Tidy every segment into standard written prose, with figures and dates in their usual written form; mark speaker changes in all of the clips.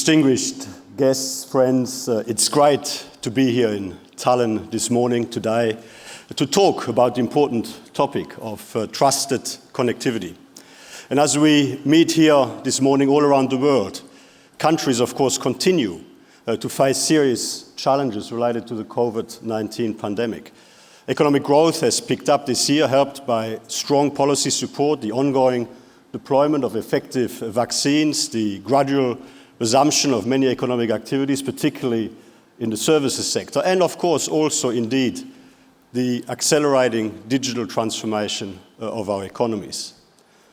Speaker 1: Distinguished guests, friends, it's great to be here in Tallinn this morning, today, to talk about the important topic of trusted connectivity. And as we meet here this morning all around the world, countries, of course, continue to face serious challenges related to the COVID-19 pandemic. Economic growth has picked up this year, helped by strong policy support, the ongoing deployment of effective vaccines, the gradual resumption of many economic activities, particularly in the services sector, and of course also indeed the accelerating digital transformation of our economies.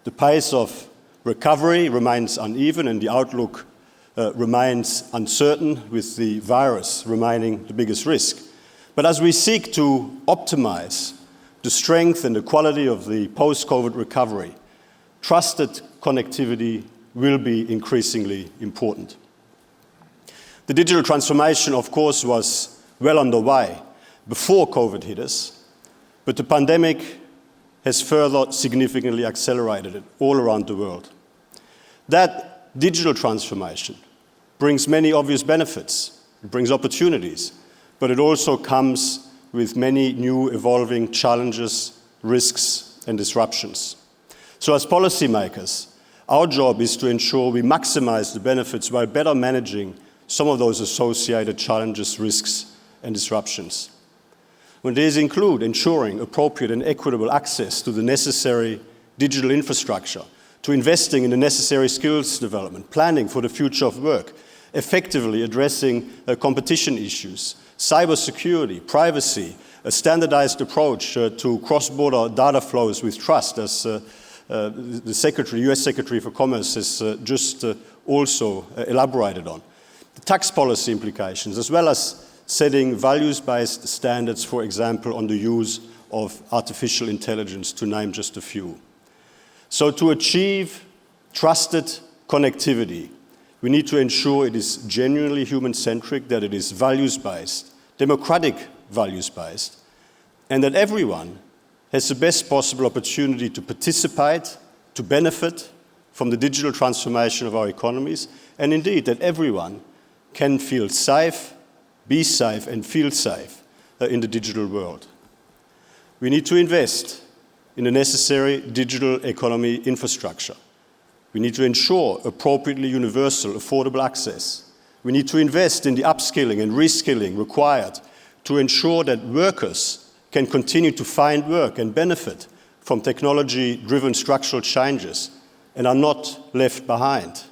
Speaker 1: The pace of recovery remains uneven and the outlook remains uncertain, with the virus remaining the biggest risk. But as we seek to optimize the strength and the quality of the post-COVID recovery, trusted connectivity will be increasingly important. The digital transformation, of course, was well underway before COVID hit us, but the pandemic has further significantly accelerated it all around the world. That digital transformation brings many obvious benefits. It brings opportunities, but it also comes with many new evolving challenges, risks, and disruptions. So as policymakers, our job is to ensure we maximize the benefits while better managing some of those associated challenges, risks, and disruptions. When these include ensuring appropriate and equitable access to the necessary digital infrastructure, to investing in the necessary skills development, planning for the future of work, effectively addressing competition issues, cybersecurity, privacy, a standardized approach to cross-border data flows with trust, as the US Secretary for Commerce has just also elaborated on. The tax policy implications, as well as setting values-based standards, for example, on the use of artificial intelligence, to name just a few. So to achieve trusted connectivity, we need to ensure it is genuinely human-centric, that it is values-based, democratic values-based, and that everyone has the best possible opportunity to participate, to benefit from the digital transformation of our economies, and indeed that everyone can feel safe, be safe, and feel safe in the digital world. We need to invest in the necessary digital economy infrastructure. We need to ensure appropriately universal, affordable access. We need to invest in the upskilling and reskilling required to ensure that workers can continue to find work and benefit from technology-driven structural changes and are not left behind.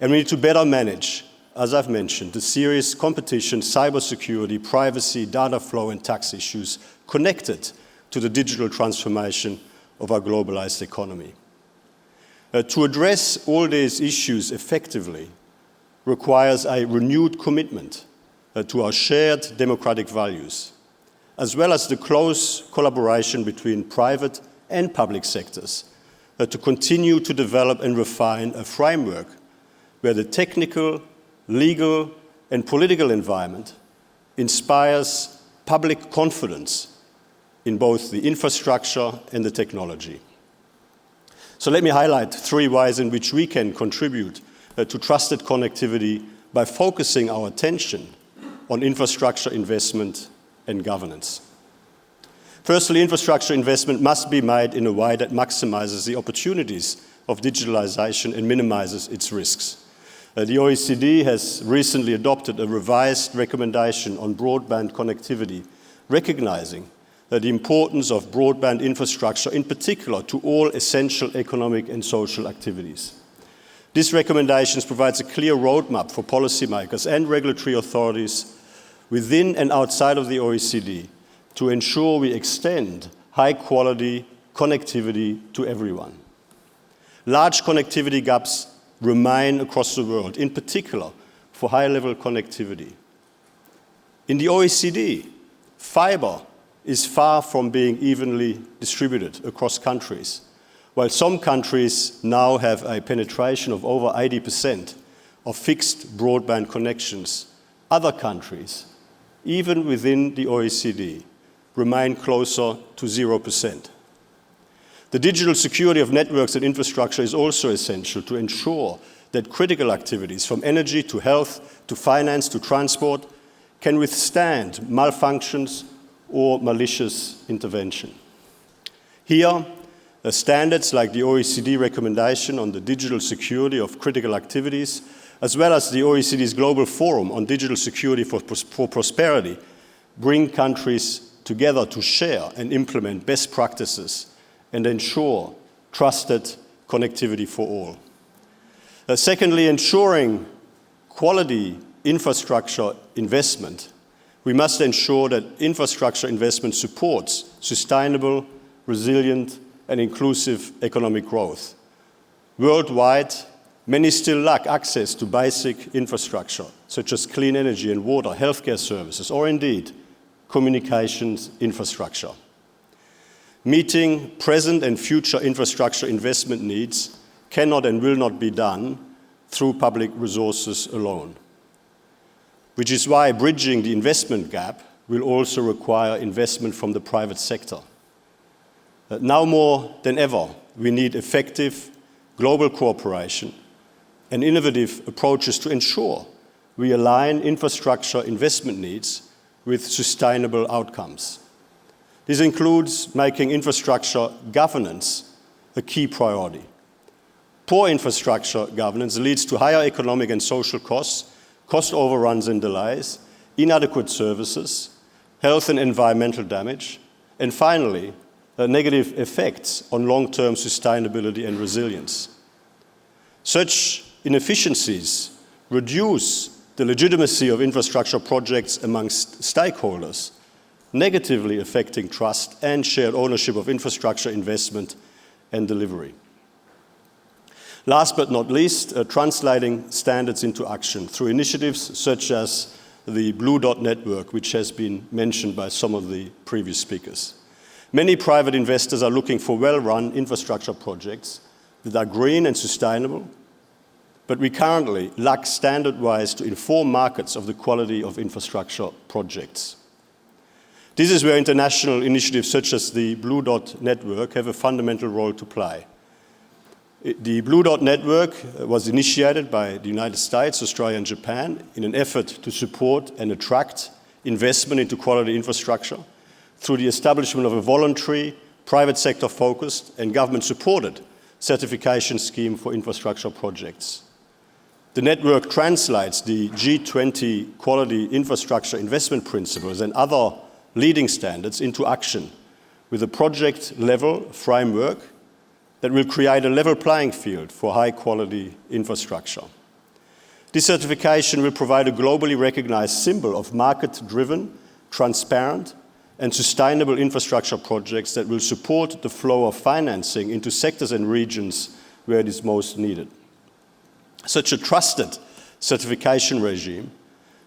Speaker 1: And we need to better manage, as I've mentioned, the serious competition, cybersecurity, privacy, data flow, and tax issues connected to the digital transformation of our globalized economy. To address all these issues effectively requires a renewed commitment to our shared democratic values, as well as the close collaboration between private and public sectors to continue to develop and refine a framework where the technical, legal, and political environment inspires public confidence in both the infrastructure and the technology. So let me highlight 3 ways in which we can contribute to trusted connectivity by focusing our attention on infrastructure investment and governance. Firstly, infrastructure investment must be made in a way that maximizes the opportunities of digitalization and minimizes its risks. The OECD has recently adopted a revised recommendation on broadband connectivity, recognizing the importance of broadband infrastructure, in particular to all essential economic and social activities. This recommendation provides a clear roadmap for policymakers and regulatory authorities within and outside of the OECD to ensure we extend high-quality connectivity to everyone. Large connectivity gaps remain across the world, in particular for high-level connectivity. In the OECD, fiber is far from being evenly distributed across countries. While some countries now have a penetration of over 80% of fixed broadband connections, other countries, even within the OECD, remain closer to 0%. The digital security of networks and infrastructure is also essential to ensure that critical activities from energy to health to finance to transport can withstand malfunctions or malicious intervention. Here, standards like the OECD recommendation on the digital security of critical activities, as well as the OECD's Global Forum on Digital Security for Prosperity, bring countries together to share and implement best practices and ensure trusted connectivity for all. Secondly, ensuring quality infrastructure investment. We must ensure that infrastructure investment supports sustainable, resilient, and inclusive economic growth. Worldwide, many still lack access to basic infrastructure, such as clean energy and water, healthcare services, or indeed, communications infrastructure. Meeting present and future infrastructure investment needs cannot and will not be done through public resources alone, which is why bridging the investment gap will also require investment from the private sector. Now more than ever, we need effective global cooperation and innovative approaches to ensure we align infrastructure investment needs with sustainable outcomes. This includes making infrastructure governance a key priority. Poor infrastructure governance leads to higher economic and social costs, cost overruns and delays, inadequate services, health and environmental damage, and finally, negative effects on long-term sustainability and resilience. Such inefficiencies reduce the legitimacy of infrastructure projects amongst stakeholders, negatively affecting trust and shared ownership of infrastructure investment and delivery. Last but not least, translating standards into action through initiatives such as the Blue Dot Network, which has been mentioned by some of the previous speakers. Many private investors are looking for well-run infrastructure projects that are green and sustainable, but we currently lack standard-wise to inform markets of the quality of infrastructure projects. This is where international initiatives such as the Blue Dot Network have a fundamental role to play. The Blue Dot Network was initiated by the United States, Australia, and Japan in an effort to support and attract investment into quality infrastructure through the establishment of a voluntary, private sector-focused and government-supported certification scheme for infrastructure projects. The network translates the G20 quality infrastructure investment principles and other leading standards into action with a project-level framework that will create a level playing field for high-quality infrastructure. This certification will provide a globally recognized symbol of market-driven, transparent, and sustainable infrastructure projects that will support the flow of financing into sectors and regions where it is most needed. Such a trusted certification regime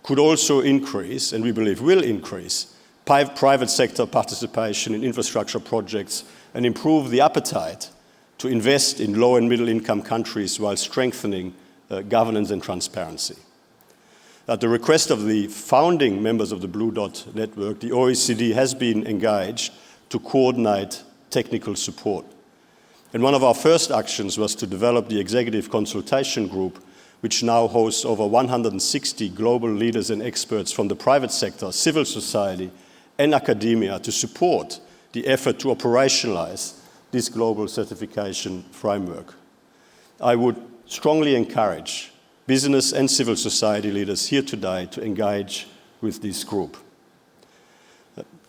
Speaker 1: could also increase, and we believe will increase, private sector participation in infrastructure projects and improve the appetite to invest in low and middle income countries while strengthening governance and transparency. At the request of the founding members of the Blue Dot Network, the OECD has been engaged to coordinate technical support. And one of our first actions was to develop the Executive Consultation Group, which now hosts over 160 global leaders and experts from the private sector, civil society, and academia to support the effort to operationalize this global certification framework. I would strongly encourage business and civil society leaders here today to engage with this group.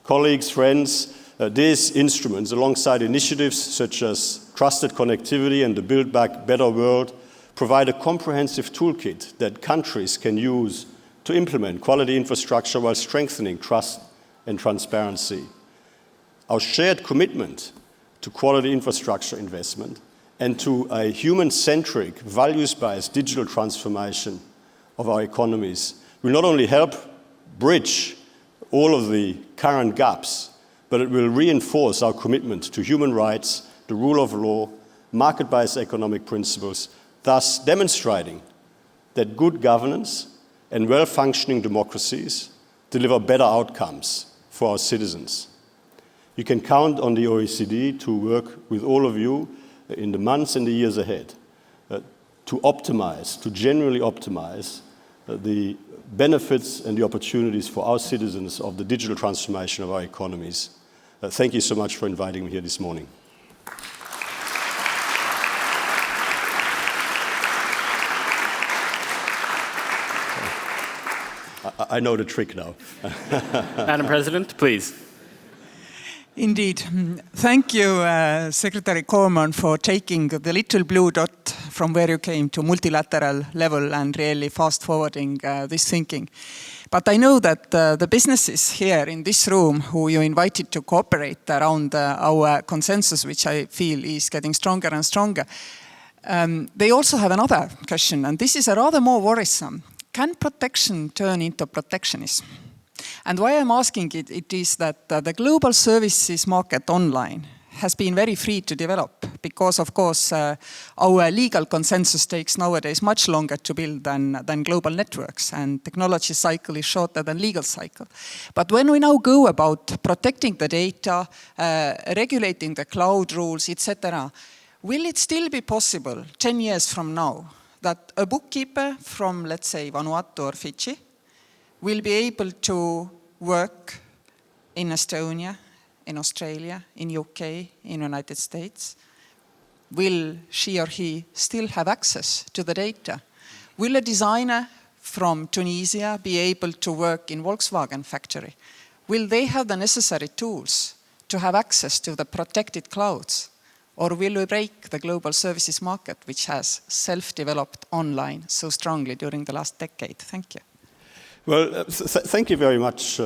Speaker 1: Colleagues, friends, these instruments, alongside initiatives such as trusted connectivity and the Build Back Better World, provide a comprehensive toolkit that countries can use to implement quality infrastructure while strengthening trust and transparency. Our shared commitment to quality infrastructure investment and to a human-centric, values-based digital transformation of our economies will not only help bridge all of the current gaps, but it will reinforce our commitment to human rights, the rule of law, market-based economic principles, thus demonstrating that good governance and well-functioning democracies deliver better outcomes for our citizens. You can count on the OECD to work with all of you in the months and the years ahead to optimize, to generally optimize the benefits and the opportunities for our citizens of the digital transformation of our economies. Thank you so much for inviting me here this morning. I know the trick now.
Speaker 2: Madam President, please.
Speaker 3: Indeed. Thank you, Secretary Cormann, for taking the little blue dot from where you came to multilateral level and really fast-forwarding this thinking. But I know that the businesses here in this room who you invited to cooperate around our consensus, which I feel is getting stronger and stronger, they also have another question, and this is a rather more worrisome. Can protection turn into protectionism? And why I'm asking it is that the global services market online has been very free to develop because, of course, our legal consensus takes nowadays much longer to build than global networks, and technology cycle is shorter than legal cycle. But when we now go about protecting the data, regulating the cloud rules, etc., will it still be possible 10 years from now that a bookkeeper from, let's say, Vanuatu or Fiji will be able to work in Estonia, in Australia, in UK, in United States? Will she or he still have access to the data? Will a designer from Tunisia be able to work in Volkswagen factory? Will they have the necessary tools to have access to the protected clouds? Or will we break the global services market, which has self-developed online so strongly during the last decade? Thank you.
Speaker 1: Well, thank you very much,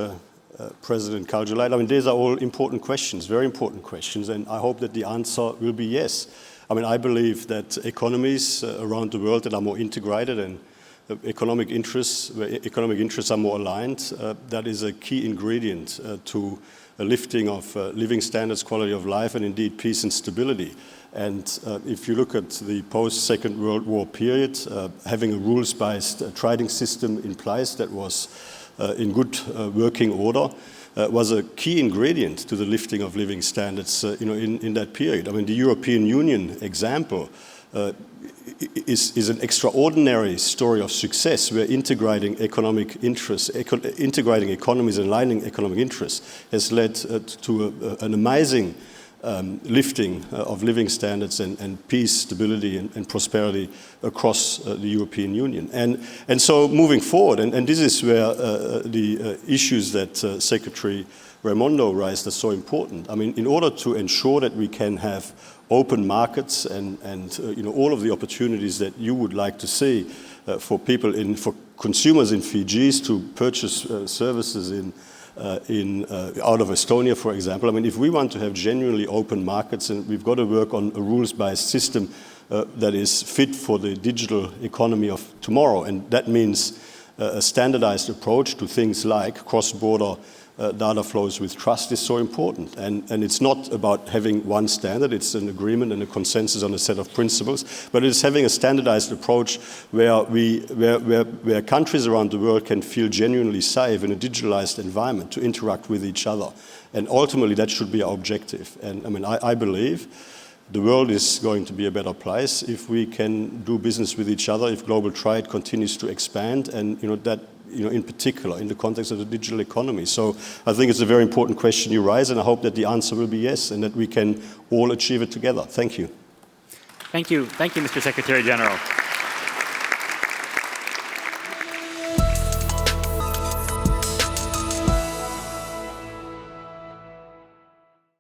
Speaker 1: President Kaljulaid. I mean, these are all important questions, very important questions, and I hope that the answer will be yes. I mean, I believe that economies around the world that are more integrated and economic interests, where economic interests are more aligned, that is a key ingredient to a lifting of living standards, quality of life, and indeed peace and stability. And if you look at the post-Second World War period, having a rules-based trading system in place that was in good working order was a key ingredient to the lifting of living standards in that period. I mean, the European Union example is an extraordinary story of success where integrating economic interests, integrating economies and aligning economic interests has led to an amazing lifting of living standards and peace, stability and prosperity across the European Union. And so moving forward, and this is where the issues that Secretary Raimondo raised are so important. I mean, in order to ensure that we can have open markets and all of the opportunities that you would like to see for people for consumers in Fiji to purchase services out of Estonia, for example. I mean, if we want to have genuinely open markets, and we've got to work on a rules-based system that is fit for the digital economy of tomorrow, and that means a standardized approach to things like cross-border data flows with trust is so important. And it's not about having one standard, it's an agreement and a consensus on a set of principles, but it's having a standardized approach where countries around the world can feel genuinely safe in a digitalized environment to interact with each other. And ultimately that should be our objective. And I mean, I believe the world is going to be a better place if we can do business with each other, if global trade continues to expand, and in particular in the context of the digital economy. So I think it's a very important question you raise, and I hope that the answer will be yes, and that we can all achieve it together. Thank you.
Speaker 2: Thank you, Mr. Secretary General.